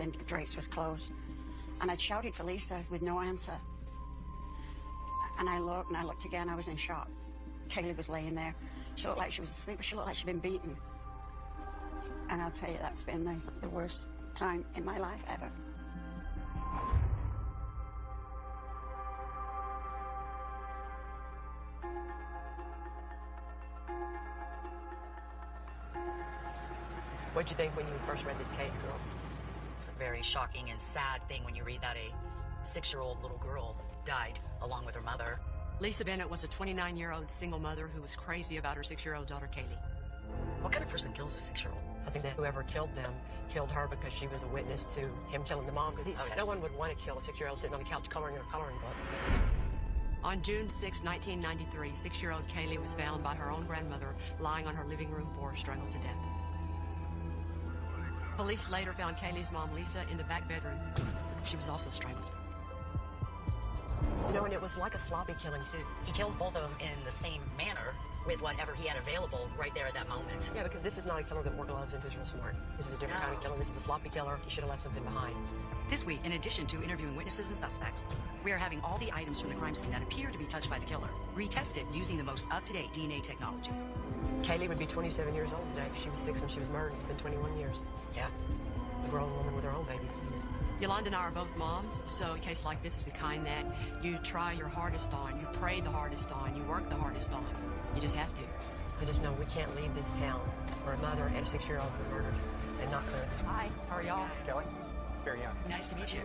The drapes was closed. And I shouted for Lisa with no answer. And I looked again, I was in shock. Kaylee was laying there. She looked like she was asleep, but she looked like she'd been beaten. And I'll tell you, that's been the worst time in my life ever. What'd you think when you first read this case, girl? It's a very shocking and sad thing when you read that a 6-year-old little girl died along with her mother. Lisa Bennett was a 29-year-old single mother who was crazy about her 6-year-old daughter, Kaylee. What kind of person kills a 6-year-old? I think that whoever killed them killed her because she was a witness to him killing the mom. Because no one would want to kill a 6-year-old sitting on the couch coloring her coloring book. On June 6, 1993, 6-year-old Kaylee was found by her own grandmother lying on her living room floor, strangled to death. Police later found Kaylee's mom, Lisa, in the back bedroom. She was also strangled. You know, and it was like a sloppy killing, too. He killed both of them in the same manner with whatever he had available right there at that moment. Yeah, because this is not a killer that wore gloves and who's real smart. This is a different kind of killer. This is a sloppy killer. He should have left something behind. This week, in addition to interviewing witnesses and suspects, we are having all the items from the crime scene that appear to be touched by the killer retested using the most up-to-date DNA technology. Kaylee would be 27 years old today. She was 6 when she was murdered. It's been 21 years. Yeah. A grown woman with her own babies. Yolanda and I are both moms, so a case like this is the kind that you try your hardest on, you pray the hardest on, you work the hardest on. You just have to. You just know we can't leave this town where a mother and a 6-year-old were murdered and not clear this. Hi, how are y'all? Kelly? Very young. Nice to meet you.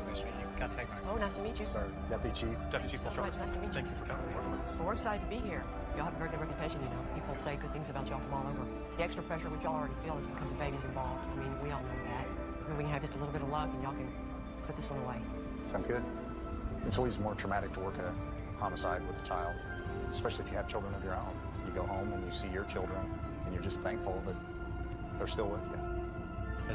Scott Tegmeyer. Oh, nice to meet you. Sir, Deputy Chief. Deputy Chief Hoelscher. Nice to meet you. Thank you for coming and working with us. Well, we're excited to be here. Y'all have a very good reputation, you know. People say good things about y'all from all over. The extra pressure which y'all already feel is because the baby's involved. I mean, we all know that. And we can have just a little bit of luck and y'all can put this one away. Sounds good. It's always more traumatic to work a homicide with a child, especially if you have children of your own. You go home and you see your children, and you're just thankful that they're still with you.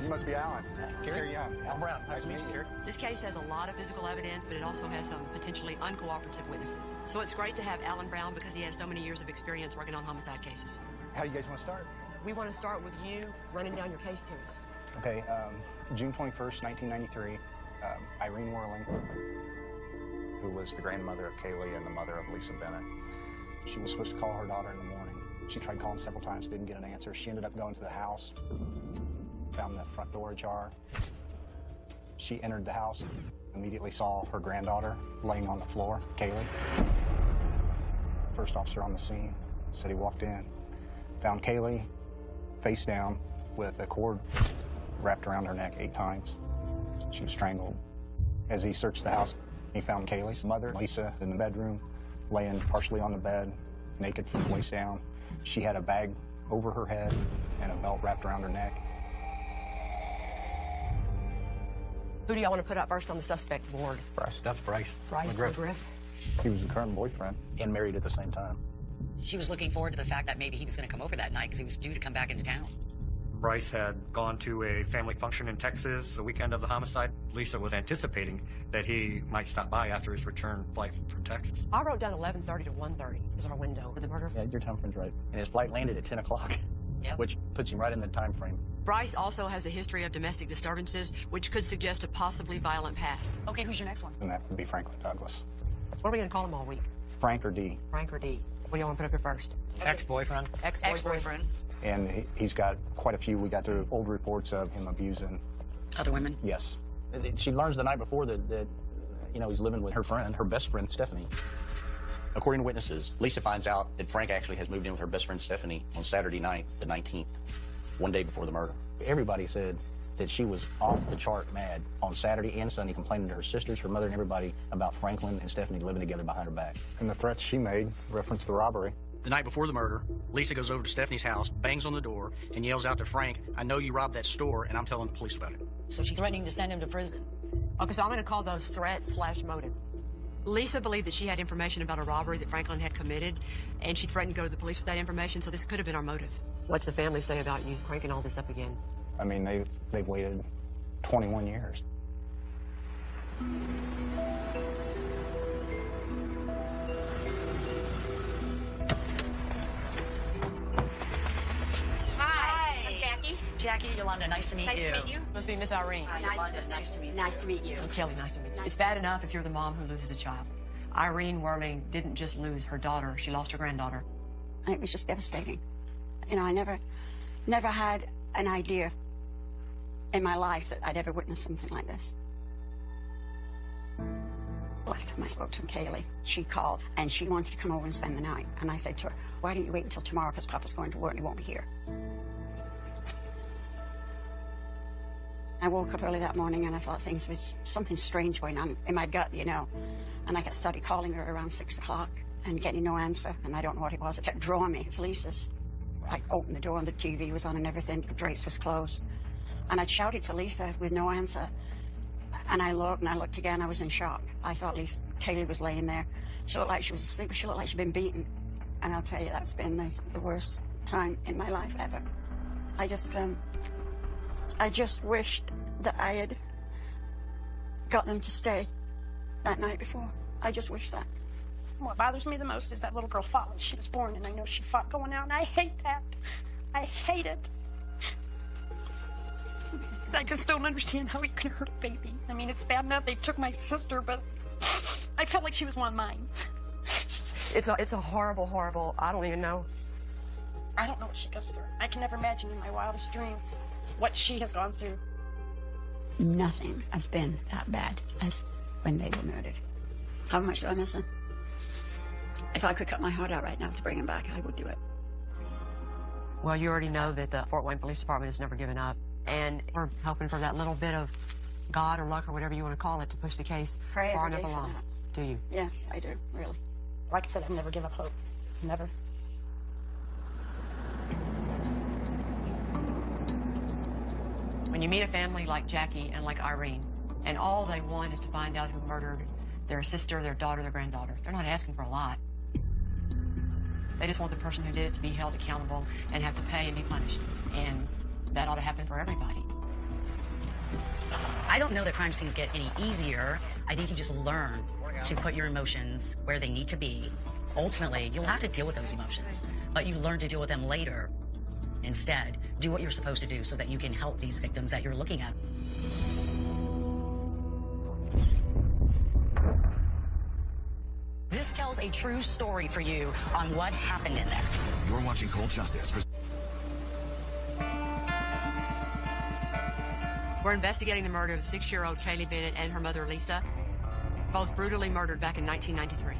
You must be Alan. Carrie Young. Alan Brown. Nice to meet you, Carrie. This case has a lot of physical evidence, but it also has some potentially uncooperative witnesses. So it's great to have Alan Brown because he has so many years of experience working on homicide cases. How do you guys want to start? We want to start with you running down your case to us. Okay, June 21st, 1993, Irene Whirling, who was the grandmother of Kaylee and the mother of Lisa Bennett. She was supposed to call her daughter in the morning. She tried calling several times, didn't get an answer. She ended up going to the house, found the front door ajar. She entered the house, immediately saw her granddaughter laying on the floor, Kaylee. First officer on the scene said he walked in, found Kaylee face down with a cord wrapped around her neck 8 times. She was strangled. As he searched the house, he found Kaylee's mother, Lisa, in the bedroom, laying partially on the bed, naked from the waist down. She had a bag over her head and a belt wrapped around her neck. Who do y'all want to put up first on the suspect board? Bryce. That's Bryce. Bryce McGriff. He was the current boyfriend and married at the same time. She was looking forward to the fact that maybe he was going to come over that night because he was due to come back into town. Bryce had gone to a family function in Texas the weekend of the homicide. Lisa was anticipating that he might stop by after his return flight from Texas. I wrote down 11:30 to 1:30 is our window for the murder. Yeah, your time frame's right. And his flight landed at 10 o'clock, Yep. which puts him right in the time frame. Bryce also has a history of domestic disturbances, which could suggest a possibly violent past. Okay, who's your next one? And that would be Franklin Douglas. What are we going to call him all week? Frank or D. Frank or D? What do you want to put up here first? Ex-boyfriend. Ex-boyfriend. And he's got quite a few. We got the old reports of him abusing. Other women? Yes. She learns the night before that he's living with her friend, her best friend, Stephanie. According to witnesses, Lisa finds out that Frank actually has moved in with her best friend, Stephanie, on Saturday night, the 19th, one day before the murder. Everybody said that she was off the chart mad on Saturday and Sunday, complaining to her sisters, her mother, and everybody about Franklin and Stephanie living together behind her back. And the threats she made referenced the robbery. The night before the murder, Lisa goes over to Stephanie's house, bangs on the door, and yells out to Frank, "I know you robbed that store, and I'm telling the police about it." So she's threatening to send him to prison. Okay, so I'm going to call those threat/motive. Lisa believed that she had information about a robbery that Franklin had committed, and she threatened to go to the police with that information, so this could have been our motive. What's the family say about you cranking all this up again? I mean, they've waited 21 years. Hi, I'm Jackie. Jackie, Yolanda, nice to meet you. Nice to meet you. Must be Miss Irene. Hi, Yolanda, nice to meet you. Nice to meet you. And Kelly, nice to meet you. It's bad enough if you're the mom who loses a child. Irene Whirling didn't just lose her daughter, she lost her granddaughter. It was just devastating. You know, I never had an idea in my life that I'd ever witnessed something like this. Last time I spoke to Kaylee, she called and she wanted to come over and spend the night. And I said to her, why don't you wait until tomorrow because Papa's going to work and he won't be here. I woke up early that morning and I thought things was something strange going on in my gut, you know. And I started calling her around 6 o'clock and getting no answer. And I don't know what it was. It kept drawing me to Lisa's. I opened the door and the TV was on and everything. The drapes was closed. And I shouted for Lisa with no answer. And I looked again. I was in shock. I thought Kaylee was laying there. She looked like she was asleep. She looked like she'd been beaten. And I'll tell you, that's been the worst time in my life ever. I just wished that I had got them to stay that night before. I just wish that. What bothers me the most is that little girl fought when she was born, and I know she fought going out, and I hate that. I hate it. I just don't understand how he could hurt a baby. I mean, it's bad enough they took my sister, but I felt like she was one of mine. It's a horrible, horrible, I don't even know. I don't know what she goes through. I can never imagine in my wildest dreams what she has gone through. Nothing has been that bad as when they were murdered. How much do I miss him? If I could cut my heart out right now to bring him back, I would do it. Well, you already know that the Fort Wayne Police Department has never given up. And we're hoping for that little bit of God or luck or whatever you want to call it to push the case Pray far every enough day for along. that. Do you? Yes, I do, really. Like I said, I've never give up hope. Never. When you meet a family like Jackie and like Irene, and all they want is to find out who murdered their sister, their daughter, their granddaughter, they're not asking for a lot. They just want the person who did it to be held accountable and have to pay and be punished. And that ought to happen for everybody. I don't know that crime scenes get any easier. I think you just learn to put your emotions where they need to be. Ultimately, you'll have to deal with those emotions, but you learn to deal with them later. Instead, do what you're supposed to do so that you can help these victims that you're looking at. This tells a true story for you on what happened in there. You're watching Cold Justice. We're investigating the murder of 6-year-old Kaylee Bennett and her mother, Lisa, both brutally murdered back in 1993.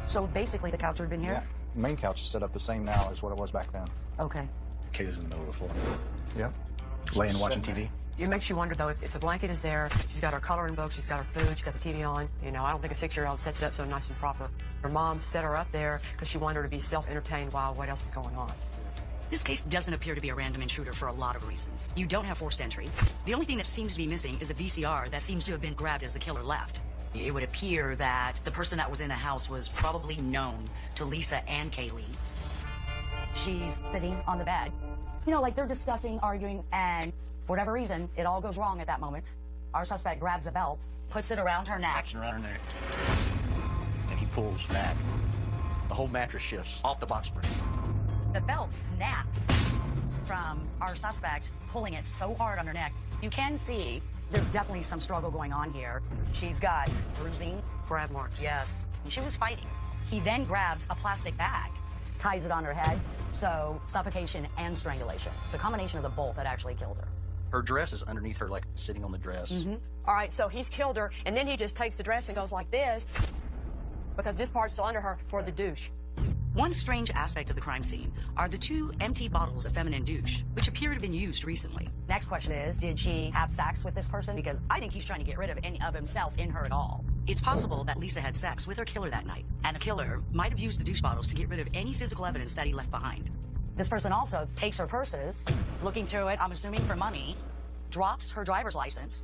So basically the couch would have been here? Yeah. The main couch is set up the same now as what it was back then. Okay. Kayla's in the middle of the floor. Yep. Laying watching TV. It makes you wonder, though, if the blanket is there, she's got her coloring book, she's got her food, she's got the TV on. You know, I don't think a 6-year-old sets it up so nice and proper. Her mom set her up there because she wanted her to be self-entertained while what else is going on. This case doesn't appear to be a random intruder for a lot of reasons. You don't have forced entry. The only thing that seems to be missing is a VCR that seems to have been grabbed as the killer left. It would appear that the person that was in the house was probably known to Lisa and Kaylee. She's sitting on the bed. You know, like they're discussing, arguing, and for whatever reason, it all goes wrong at that moment. Our suspect grabs a belt, puts it around her neck. Wraps it around her neck. And he pulls back. The whole mattress shifts off the box spring. The belt snaps from our suspect, pulling it so hard on her neck. You can see there's definitely some struggle going on here. She's got bruising. Grab marks. Yes. She was fighting. He then grabs a plastic bag, ties it on her head. So suffocation and strangulation. It's a combination of the both that actually killed her. Her dress is underneath her, like sitting on the dress. Mm-hmm. All right, so he's killed her, and then he just takes the dress and goes like this because this part's still under her for the douche. One strange aspect of the crime scene are the 2 empty bottles of feminine douche, which appear to have been used recently. Next question is, did she have sex with this person? Because I think he's trying to get rid of any of himself in her at all. It's possible that Lisa had sex with her killer that night, and the killer might have used the douche bottles to get rid of any physical evidence that he left behind. This person also takes her purses, looking through it, I'm assuming for money, drops her driver's license.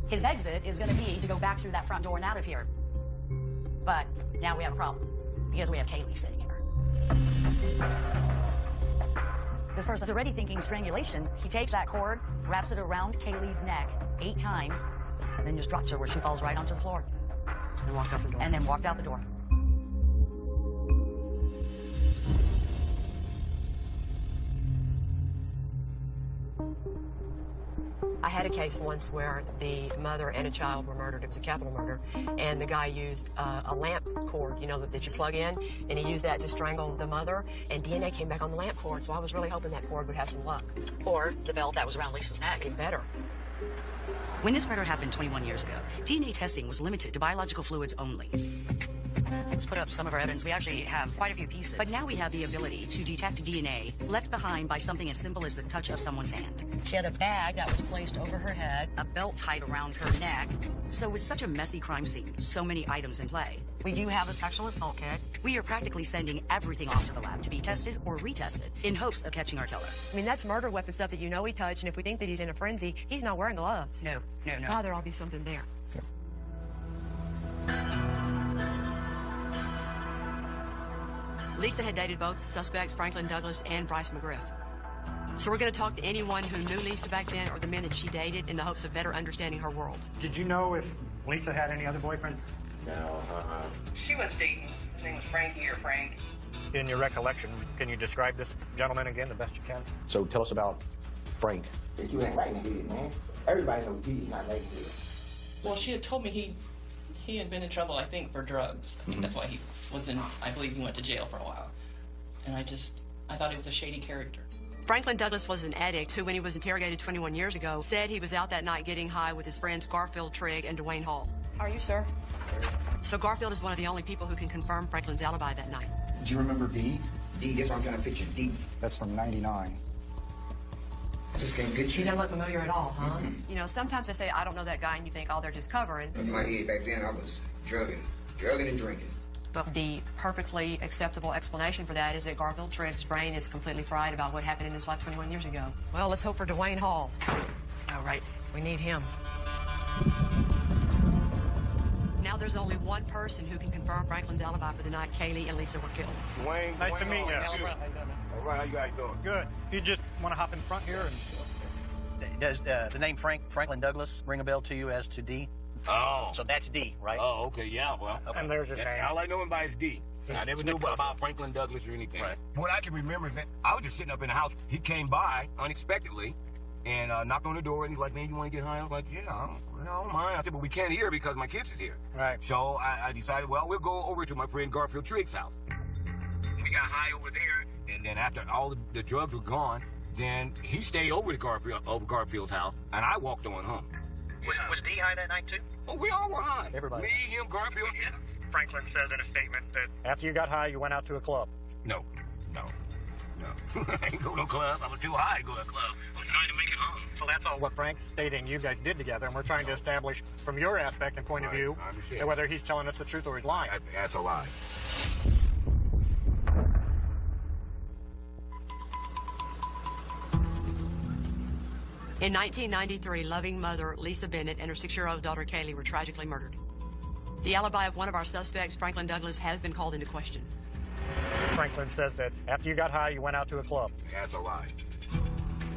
His exit is going to be to go back through that front door and out of here. But now we have a problem, because we have Kaylee sitting here. This person's already thinking strangulation. He takes that cord, wraps it around Kaylee's neck 8 times, and then just drops her where she falls right onto the floor. And walked out the door. And then walked out the door. had a case once where the mother and a child were murdered. It was a capital murder, and the guy used a lamp cord, you know, that you plug in, and he used that to strangle the mother, and DNA came back on the lamp cord, so I was really hoping that cord would have some luck. Or the belt that was around Lisa's neck. Even better. When this murder happened 21 years ago, DNA testing was limited to biological fluids only. Let's put up some of our evidence. We actually have quite a few pieces. But now we have the ability to detect DNA left behind by something as simple as the touch of someone's hand. She had a bag that was placed over her head, a belt tied around her neck. So with such a messy crime scene, so many items in play, we do have a sexual assault kit. We are practically sending everything off to the lab to be tested or retested in hopes of catching our killer. I mean, that's murder weapon stuff that you know he touched, and if we think that he's in a frenzy, he's not wearing gloves. No. God, there'll be something there. Lisa had dated both suspects, Franklin Douglas and Bryce McGriff. So we're going to talk to anyone who knew Lisa back then or the men that she dated in the hopes of better understanding her world. Did you know if Lisa had any other boyfriend? No, She was dating. His name was Frankie or Frank. In your recollection, can you describe this gentleman again the best you can? So tell us about Frank. That you ain't right in the head, man. Everybody knows he's not right here. Well, she had told me he had been in trouble, I think, for drugs. I think that's why he was in, I believe he went to jail for a while. And I thought he was a shady character. Franklin Douglas was an addict who, when he was interrogated 21 years ago, said he was out that night getting high with his friends Garfield Trigg and Dwayne Hall. How are you, sir? So Garfield is one of the only people who can confirm Franklin's alibi that night. Do you remember D? D, that's what I'm trying to picture, D. That's from 99. I just can't picture She it. doesn't look familiar at all, huh? You know, sometimes they say, I don't know that guy, and you think, oh, they're just covering. In my head back then, I was drugging and drinking. But the perfectly acceptable explanation for that is that Garfield Trigg's brain is completely fried about what happened in his life 21 years ago. Well, let's hope for Dwayne Hall. All right, we need him. Now there's only one person who can confirm Franklin's alibi for the night Kaylee and Lisa were killed. Dwayne. Nice to meet you. All right, how you guys doing? Good. You just want to hop in front here and... Does the name Franklin Douglas ring a bell to you as to D? Oh. So that's D, right? Oh, okay, yeah, well. Okay. And there's his name. All I know him by is D. I never knew about Franklin Douglas or anything. Right. What I can remember is that I was just sitting up in the house. He came by unexpectedly and knocked on the door, and he's like, man, you want to get high? I was like, yeah, I don't mind. I said, but we can't hear because my kids is here. Right. So I decided, well, we'll go over to my friend Garfield Trigg's house. We got high over there, and then after all the drugs were gone, then he stayed over Garfield's house, and I walked on home. Was D high that night too? Oh, we all were high. Everybody. Me, him, Garfield. Yeah. Franklin says in a statement that after you got high, you went out to a club. No. I ain't go to no club. I was too high to go to a club. I was trying to make it home. So that's all what Frank's stating you guys did together, and we're trying to establish from your aspect and point of view whether he's telling us the truth or he's lying. That's a lie. In 1993, loving mother Lisa Bennett and her 6-year-old daughter Kaylee were tragically murdered. The alibi of one of our suspects, Franklin Douglas, has been called into question. Franklin says that after you got high, you went out to a club. That's a lie.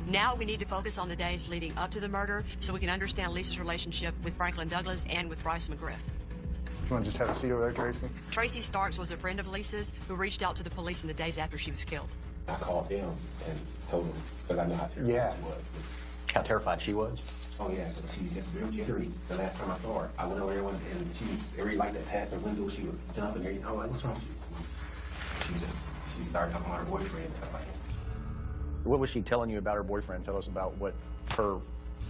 Now we need to focus on the days leading up to the murder so we can understand Lisa's relationship with Franklin Douglas and with Bryce McGriff. You want to just have a seat over there, Tracy? Tracy Starks was a friend of Lisa's who reached out to the police in the days after she was killed. I called them and told them, because I know how terrified she was. How terrified she was? Oh, yeah, because she was just real jittery. The last time I saw her, I went over there and she was, every light that passed her window, she would jump and everything. I was like, what's wrong with you? She started talking about her boyfriend and stuff like that. What was she telling you about her boyfriend? Tell us about what her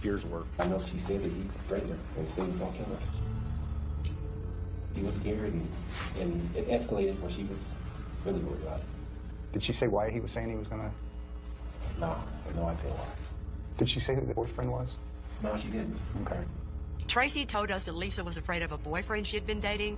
fears were. I know she said that he threatened her and said he was going to kill her. She was scared and it escalated when she was really worried about it. Did she say why he was saying he was going to... No, I have no idea why. Did she say who the boyfriend was? No, she didn't. Okay. Tracy told us that Lisa was afraid of a boyfriend she had been dating.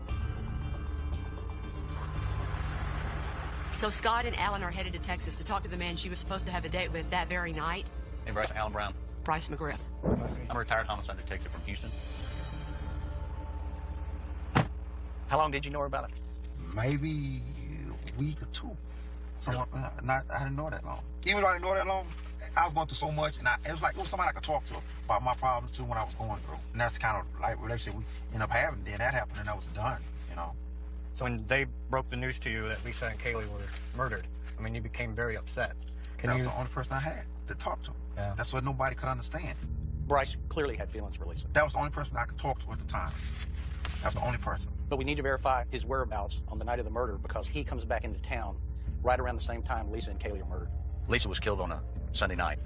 So Scott and Alan are headed to Texas to talk to the man she was supposed to have a date with that very night. Hey, Bryce, Alan Brown. Bryce McGriff. I'm a retired homicide detective from Houston. How long did you know her about it? Maybe a week or two. I didn't know that long. Even though I didn't know that long, I was going through so much, and it was somebody I could talk to about my problems too when I was going through. And that's kind of like relationship we ended up having. Then that happened, and that was done, you know. So when they broke the news to you that Lisa and Kaylee were murdered, I mean, you became very upset. That was the only person I had to talk to. Yeah. That's what nobody could understand. Bryce clearly had feelings for Lisa. That was the only person I could talk to at the time. That's the only person. But we need to verify his whereabouts on the night of the murder because he comes back into town right around the same time Lisa and Kaylee are murdered. Lisa was killed on a Sunday night,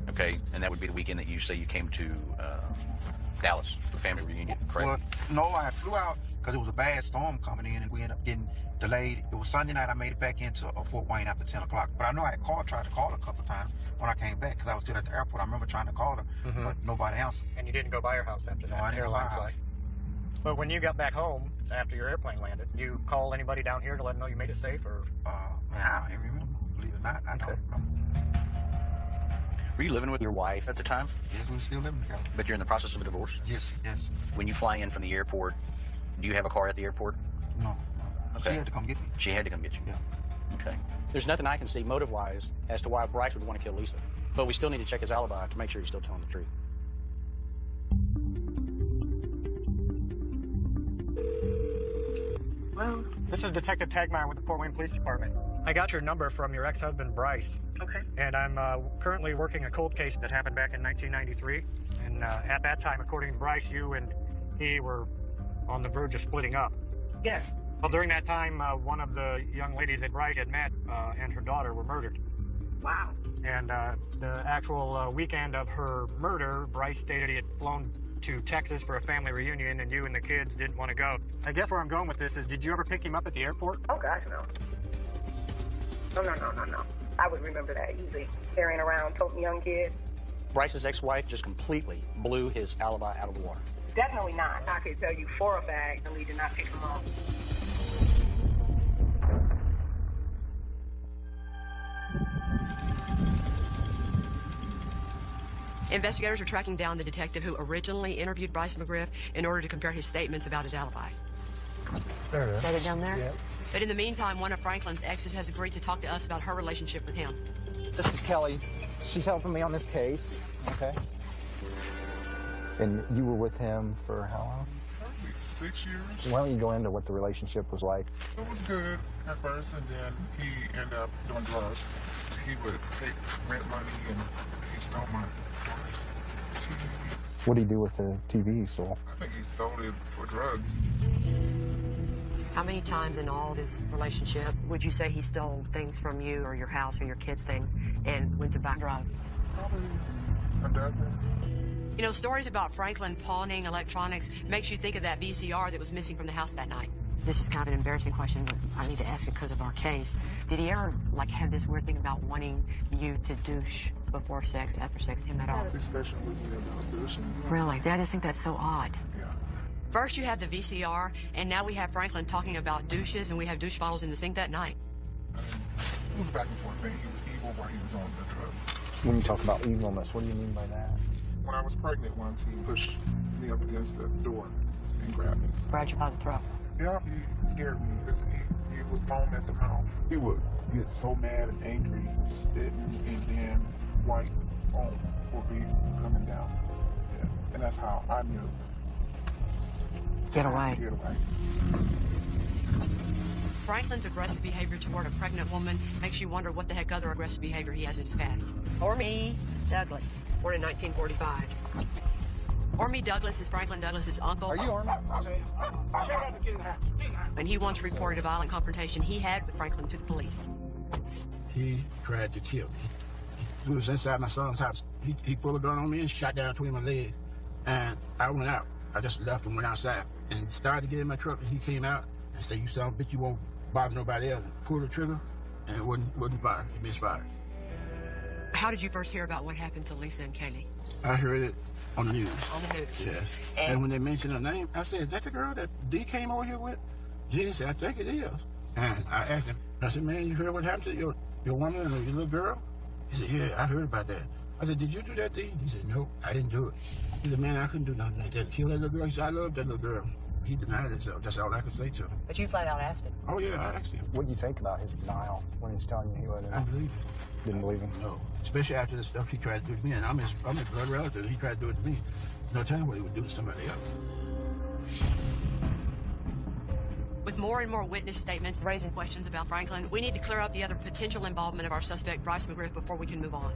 okay? And that would be the weekend that you say you came to Dallas for the family reunion, correct? Well, no, I flew out because it was a bad storm coming in and we ended up getting delayed. It was Sunday night. I made it back into Fort Wayne after 10 o'clock. But I know I had tried to call her a couple of times when I came back because I was still at the airport. I remember trying to call her, but nobody answered. And you didn't go by her house after that? No, I didn't go by her airline house. flight. But when you got back home after your airplane landed, you call anybody down here to let them know you made it safe, or? Man, I don't even remember. Believe it or not, I don't remember. Were you living with your wife at the time? Yes, we were still living together. But you're in the process of a divorce? Yes, yes. When you fly in from the airport, do you have a car at the airport? No. Okay. She had to come get me. She had to come get you? Yeah. Okay. There's nothing I can see motive-wise as to why Bryce would want to kill Lisa. But we still need to check his alibi to make sure he's still telling the truth. Well, this is Detective Tagmeyer with the Fort Wayne Police Department. I got your number from your ex-husband, Bryce. Okay. And I'm currently working a cold case that happened back in 1993. And at that time, according to Bryce, you and he were on the verge of splitting up. Yes. Well, during that time, one of the young ladies that Bryce had met and her daughter were murdered. Wow. And the actual weekend of her murder, Bryce stated he had flown to Texas for a family reunion, and you and the kids didn't want to go. I guess where I'm going with this is, did you ever pick him up at the airport? Oh, gosh, no. No. I would remember that easily. Carrying around toting young kids. Bryce's ex-wife just completely blew his alibi out of the water. Definitely not. I could tell you for a fact that we did not pick him up. Investigators are tracking down the detective who originally interviewed Bryce McGriff in order to compare his statements about his alibi. There it is. Got it down there? Yeah. But in the meantime, one of Franklin's exes has agreed to talk to us about her relationship with him. This is Kelly. She's helping me on this case. Okay. And you were with him for how long? Probably 6 years. Why don't you go into what the relationship was like? It was good at first, and then he ended up doing drugs. He would take rent money, and he stole my daughter's TV. What did he do with the TV he stole? I think he sold it for drugs. How many times in all this relationship would you say he stole things from you or your house or your kids' things and went to buy drugs? Probably a dozen. You know, stories about Franklin pawning electronics makes you think of that VCR that was missing from the house that night. This is kind of an embarrassing question, but I need to ask it because of our case. Did he ever, have this weird thing about wanting you to douche before sex, after sex, him at all? Especially with me about douching. Really? I just think that's so odd. Yeah. First you have the VCR, and now we have Franklin talking about douches, and we have douche bottles in the sink that night. It was a back and forth thing. He was evil while he was on the drugs. When you talk about evilness, what do you mean by that? When I was pregnant once, he pushed me up against the door and grabbed me. Grabbed you by the throat. Yeah, he scared me because he would foam at the mouth. He would get so mad and angry, spitting, and then white foam would be coming down. Yeah. And that's how I knew. Get away. Get away. Franklin's aggressive behavior toward a pregnant woman makes you wonder what the heck other aggressive behavior he has in his past. Ormy Douglas, born in 1945. Ormy Douglas is Franklin Douglas's uncle. Are you Ormy? And he once reported a violent confrontation he had with Franklin to the police. He tried to kill me. We was inside my son's house. He pulled a gun on me and shot down between my legs. And I went out. I just left and went outside and started to get in my truck. And he came out and said, "You son of a bitch, you won't bother nobody else." Pulled the trigger and it wouldn't fire. He misfired. How did you first hear about what happened to Lisa and Kaylee? I heard it on the news. On the news? Yes. And when they mentioned her name, I said, "Is that the girl that D came over here with?" Jen said, "I think it is." And I asked him, I said, "Man, you heard what happened to your woman and your little girl?" He said, "Yeah, I heard about that." I said, "Did you do that, D?" He said, "No, I didn't do it." He said, "Man, I couldn't do nothing like that. Kill that little girl." He said, "I love that little girl." He denied it, so that's all I could say to him. But you flat out asked him. Oh, yeah, I asked him. What do you think about his denial when he was telling you he let it I out? believe him. Didn't believe him? No, especially after the stuff he tried to do to me, and I'm his blood relative. He tried to do it to me. No telling what he would do to somebody else. With more and more witness statements raising questions about Franklin, we need to clear up the other potential involvement of our suspect, Bryce McGriff, before we can move on.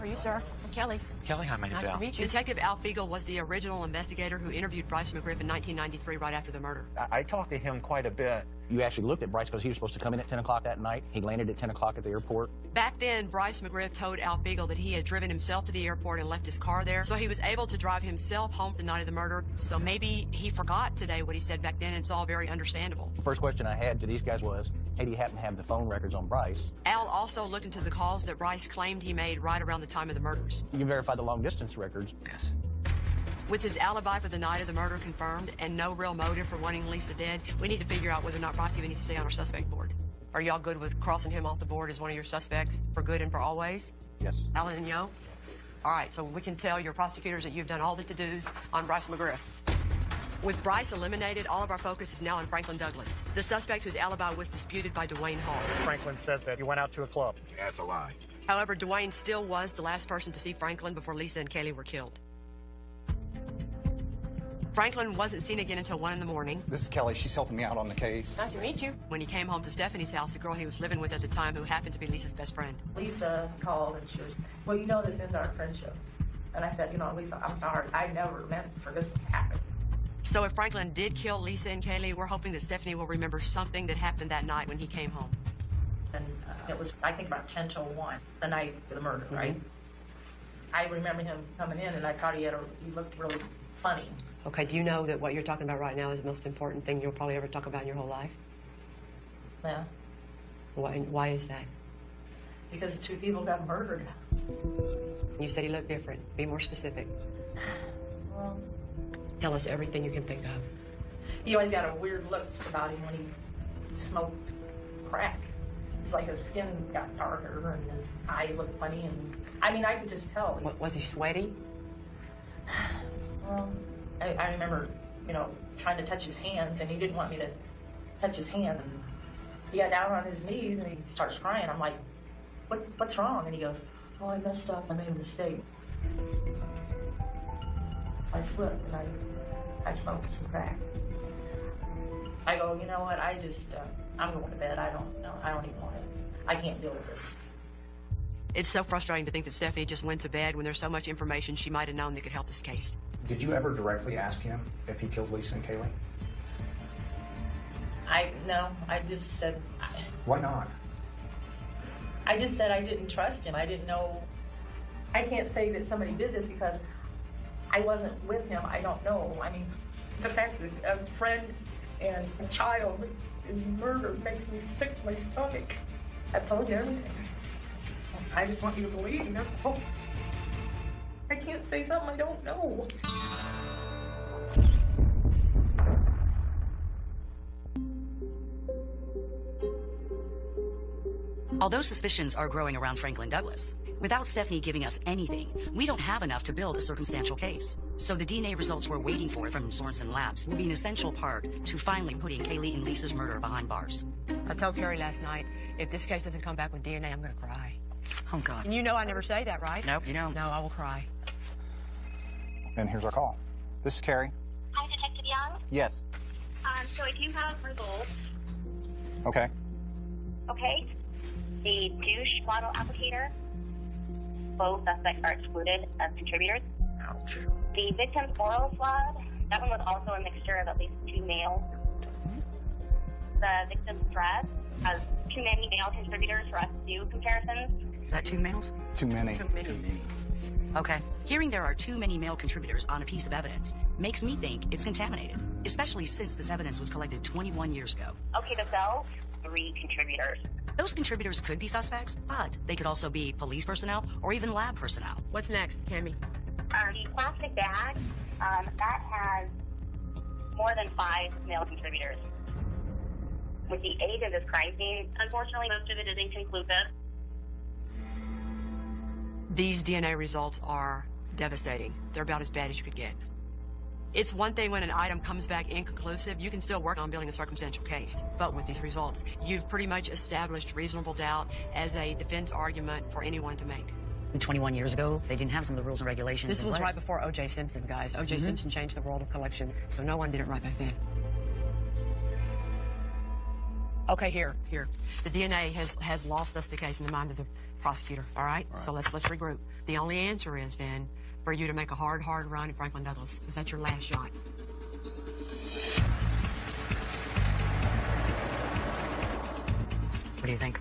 How are you, sir? I'm Kelly. Kelly, how many Nice to meet you. Detective Al Fiegel was the original investigator who interviewed Bryce McGriff in 1993, right after the murder. I talked to him quite a bit. You actually looked at Bryce because he was supposed to come in at 10 o'clock that night. He landed at 10 o'clock at the airport. Back then, Bryce McGriff told Al Fiegel that he had driven himself to the airport and left his car there, so he was able to drive himself home the night of the murder. So maybe he forgot today what he said back then, and it's all very understandable. The first question I had to these guys was, hey, do you happen to have the phone records on Bryce? Al also looked into the calls that Bryce claimed he made right around the time of the murders. You verified the long-distance records. Yes. With his alibi for the night of the murder confirmed and no real motive for wanting Lisa dead, we need to figure out whether or not Bryce even needs to stay on our suspect board. Are y'all good with crossing him off the board as one of your suspects for good and for always? Yes. Alan and Yo? All right, so we can tell your prosecutors that you've done all the to-dos on Bryce McGriff. With Bryce eliminated, all of our focus is now on Franklin Douglas, the suspect whose alibi was disputed by Dwayne Hall. Franklin says that you went out to a club. That's a lie. However, Dwayne still was the last person to see Franklin before Lisa and Kaylee were killed. Franklin wasn't seen again until 1 in the morning. This is Kelly. She's helping me out on the case. Nice to meet you. When he came home to Stephanie's house, the girl he was living with at the time, who happened to be Lisa's best friend. Lisa called and she was, well, you know, this ends our friendship. And I said, you know, Lisa, I'm sorry. I never meant for this to happen. So if Franklin did kill Lisa and Kaylee, we're hoping that Stephanie will remember something that happened that night when he came home. And it was, I think, about 10 till 1, the night of the murder, right? I remember him coming in and I thought he looked really funny. Okay, do you know that what you're talking about right now is the most important thing you'll probably ever talk about in your whole life? Yeah. Why is that? Because 2 people got murdered. You said he looked different. Be more specific. Well, tell us everything you can think of. He always got a weird look about him when he smoked crack. It's like his skin got darker and his eyes looked funny, and I mean, I could just tell. Was he sweaty? Well, I remember, you know, trying to touch his hands, and he didn't want me to touch his hand. And he got down on his knees, and he starts crying. I'm like, what's wrong? And he goes, oh, I messed up. I made a mistake. I slipped, and I smoked some crack. I go, you know what? I'm going to bed. I don't know. I don't even want it. I can't deal with this. It's so frustrating to think that Stephanie just went to bed when there's so much information she might have known that could help this case. Did you ever directly ask him if he killed Lisa and Kaylee? No, I just said... Why not? I just said I didn't trust him. I didn't know... I can't say that somebody did this because I wasn't with him. I don't know. I mean, the fact that a friend and a child is murdered makes me sick to my stomach. I told you everything. I just want you to believe me, that's all. I can't say something I don't know. Although suspicions are growing around Franklin Douglas, without Stephanie giving us anything, we don't have enough to build a circumstantial case. So the DNA results we're waiting for from Sorensen Labs will be an essential part to finally putting Kaylee and Lisa's murder behind bars. I told Carrie last night, if this case doesn't come back with DNA, I'm going to cry. Oh, God. And you know I never say that, right? Nope, you don't. No, I will cry. And here's our call. This is Carrie. Hi, Detective Young. Yes. So I do have results. Okay. Okay. The douche bottle applicator. Both suspects are excluded as contributors. Ouch. The victim's oral swab. That one was also a mixture of at least 2 males. The victim's dress has too many male contributors for us to do comparisons. Is that 2 males? Too many. Too many. Okay. Hearing there are too many male contributors on a piece of evidence makes me think it's contaminated, especially since this evidence was collected 21 years ago. Okay, the bell, 3 contributors. Those contributors could be suspects, but they could also be police personnel or even lab personnel. What's next, Cammy? The plastic bag, that has more than 5 male contributors. With the age of this crime scene, unfortunately, most of it is inconclusive. These DNA results are devastating. They're about as bad as you could get. It's one thing when an item comes back inconclusive, you can still work on building a circumstantial case. But with these results, you've pretty much established reasonable doubt as a defense argument for anyone to make. 21 years ago, they didn't have some of the rules and regulations. This was right before O.J. Simpson, guys. O.J. Simpson changed the world of collection, so no one did it right back then. Okay, here. The DNA has lost us the case in the mind of the prosecutor, all right? So let's regroup. The only answer is then for you to make a hard run at Franklin Douglas. Is that your last shot? What do you think?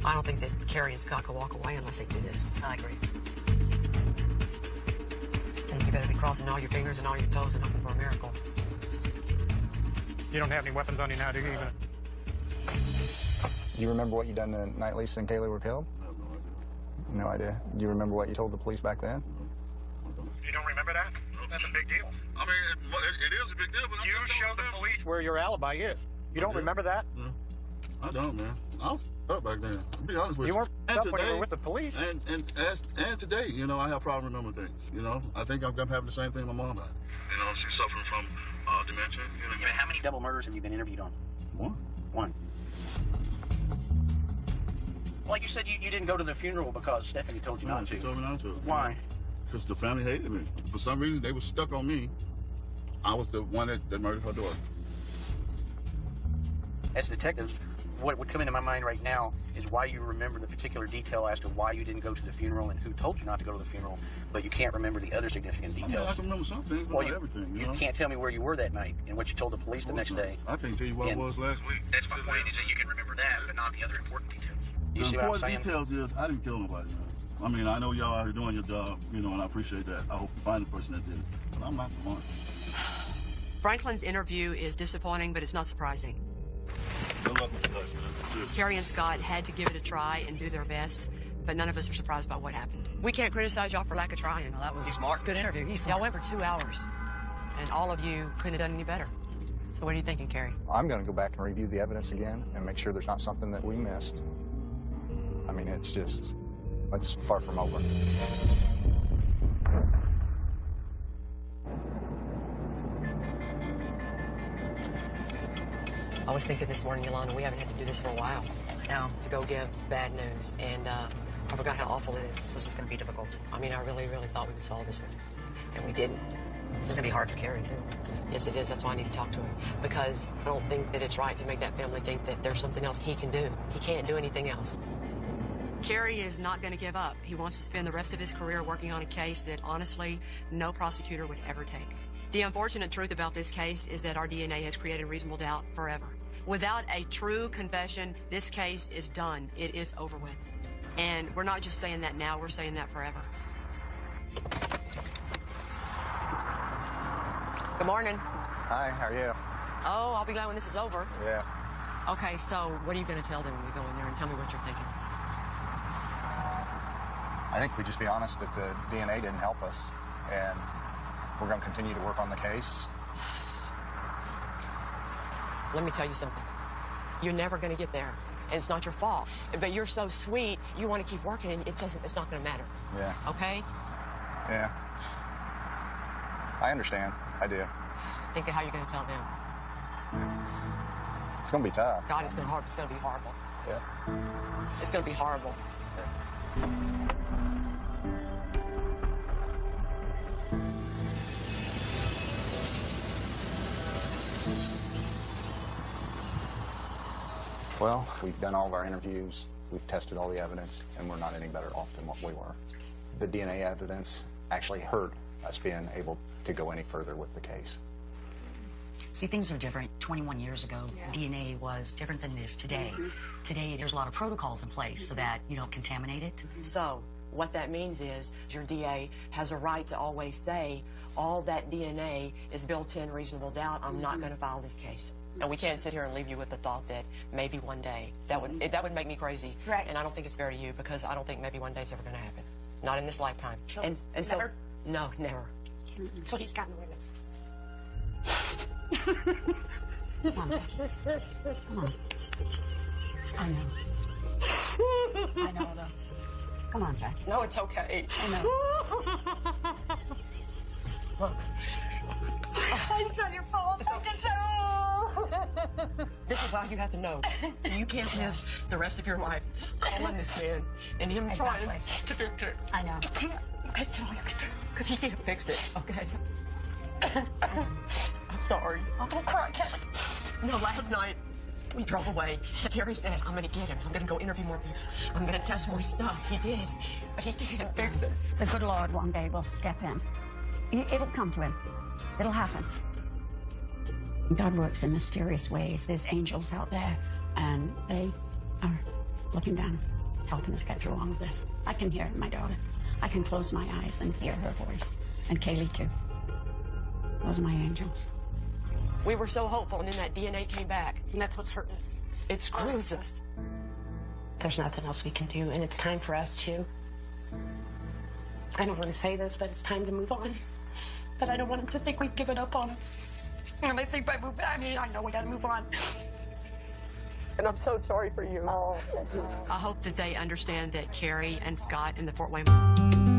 I don't think that Carrie and Scott can walk away unless they do this. I agree. I think you better be crossing all your fingers and all your toes and hoping for a miracle. You don't have any weapons on you now, do you? Even? Do you remember what you done the night Lisa and Kaylee were killed? I have no idea. No idea. Do you remember what you told the police back then? You don't remember that? That's a big deal. I mean, it is a big deal, but you showed the police where your alibi is. You don't remember that? No. I don't, man. I was up back then. I'll be honest with you. You weren't up when you were with the police. And today, you know, I have problem remembering things. You know, I think I'm having the same thing my mom had. You know, she's suffering from dementia. You know, How many double murders have you been interviewed on? One. Like you said, you didn't go to the funeral because Stephanie told you not to. She told me not to. Why? Because the family hated me. For some reason, they were stuck on me. I was the one that murdered her daughter. As detectives, what would come into my mind right now is why you remember the particular detail as to why you didn't go to the funeral and who told you not to go to the funeral, but you can't remember the other significant details. I mean, I can remember some things, but not everything. You can't tell me where you were that night and what you told the police the next day. I can't tell you what I was last week. That's my point, is that you can remember that, but not the other important details. You The see what I'm saying? important details is I didn't kill nobody, man. I mean, I know y'all are doing your job, you know, and I appreciate that. I hope you find the person that did it, but I'm not the one. Franklin's interview is disappointing, but it's not surprising. Good luck with that. Carrie and Scott had to give it a try and do their best, but none of us are surprised by what happened. We can't criticize y'all for lack of trying. Well, that was a good interview. Y'all went for 2 hours, and all of you couldn't have done any better. So what are you thinking, Carrie? I'm going to go back and review the evidence again and make sure there's not something that we missed. I mean, it's far from over. I was thinking this morning, Yolanda, we haven't had to do this for a while. No. To go give bad news, and I forgot how awful it is. This is going to be difficult. I mean, I really, really thought we would solve this one, and we didn't. This is going to be hard for Carrie, too. Yes, it is. That's why I need to talk to him, because I don't think that it's right to make that family think that there's something else he can do. He can't do anything else. Carrie is not going to give up. He wants to spend the rest of his career working on a case that, honestly, no prosecutor would ever take. The unfortunate truth about this case is that our DNA has created reasonable doubt forever. Without a true confession, this case is done. It is over with. And we're not just saying that now, we're saying that forever. Good morning. Hi, how are you? Oh, I'll be glad when this is over. Yeah. Okay, so what are you going to tell them when we go in there, and tell me what you're thinking? I think we just be honest that the DNA didn't help us, and we're going to continue to work on the case. Let me tell you something. You're never going to get there, and it's not your fault. But you're so sweet, you want to keep working, and it's not going to matter. Yeah. Okay? Yeah. I understand. I do. Think of how you're going to tell them. It's going to be tough. God, it's going to be horrible. Yeah. It's going to be horrible. Well, we've done all of our interviews, we've tested all the evidence, and we're not any better off than what we were. The DNA evidence actually hurt us being able to go any further with the case. See, things are different. 21 years ago, DNA was different than it is today. Today, there's a lot of protocols in place so that you don't contaminate it. So, what that means is your DA has a right to always say, all that DNA is built-in reasonable doubt, I'm not going to file this case. And we can't sit here and leave you with the thought that maybe one day, that would make me crazy. Right. And I don't think it's fair to you, because I don't think maybe one day it's ever going to happen. Not in this lifetime. So, and never? so, no, never. So he's gotten away with Come on. Come on. I know. I know, though. Come on, Jack. No, it's okay. I know. Look. It's not your fault. This is why you have to know. You can't live the rest of your life calling this man and him trying to fix it. I know. You can't. That's all you can do. Because he can't fix it, okay? I'm sorry. Oh, don't cry, Kelly. No, last night, We drove away. Kerry said, I'm going to get him. I'm going to go interview more people. I'm going to test more stuff. He did. But he can't fix it. The good Lord one day will step in. It'll come to him. It'll happen. God works in mysterious ways. There's angels out there, and they are looking down, helping us get through all of this. I can hear my daughter. I can close my eyes and hear her voice. And Kaylee, too. Those are my angels. We were so hopeful, and then that DNA came back. And that's what's hurting us. It screws us. There's nothing else we can do, and it's time for us to... I don't want to say this, but it's time to move on. But I don't want him to think we've given up on him. And I think by moving, I mean, I know we got to move on. And I'm so sorry for you. I hope that they understand that Kerry and Scott and the Fort Wayne...